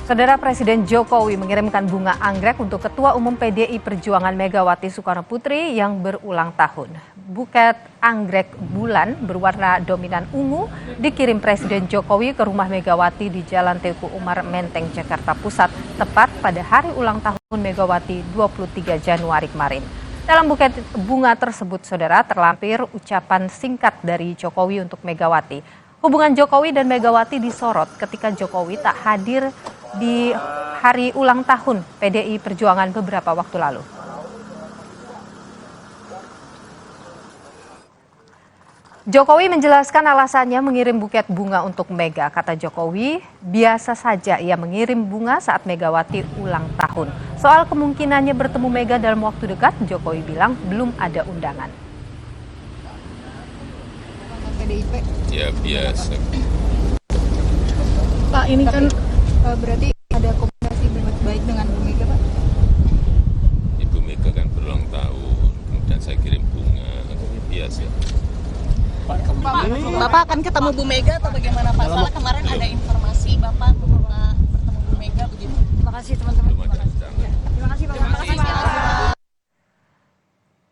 Saudara Presiden Jokowi mengirimkan bunga anggrek untuk Ketua Umum PDI Perjuangan Megawati Soekarnoputri yang berulang tahun. Buket anggrek bulan berwarna dominan ungu dikirim Presiden Jokowi ke rumah Megawati di Jalan Teguh Umar, Menteng, Jakarta Pusat, tepat pada hari ulang tahun Megawati 23 Januari kemarin. Dalam buket bunga tersebut, saudara, terlampir ucapan singkat dari Jokowi untuk Megawati. Hubungan Jokowi dan Megawati disorot ketika Jokowi tak hadir di hari ulang tahun PDI Perjuangan beberapa waktu lalu. Jokowi menjelaskan alasannya mengirim buket bunga untuk Mega. Kata Jokowi, biasa saja ia mengirim bunga saat Megawati ulang tahun. Soal kemungkinannya bertemu Mega dalam waktu dekat, Jokowi bilang belum ada undangan. PDIP? Ya biasa. Pak, ini kan berarti ada komunikasi baik dengan Bu Mega, Pak? Ibu Mega kan berulang tahun, kemudian saya kirim bunga, biasa. Bapak akan ketemu Bu Mega atau bagaimana Pak? Soalnya kemarin ada informasi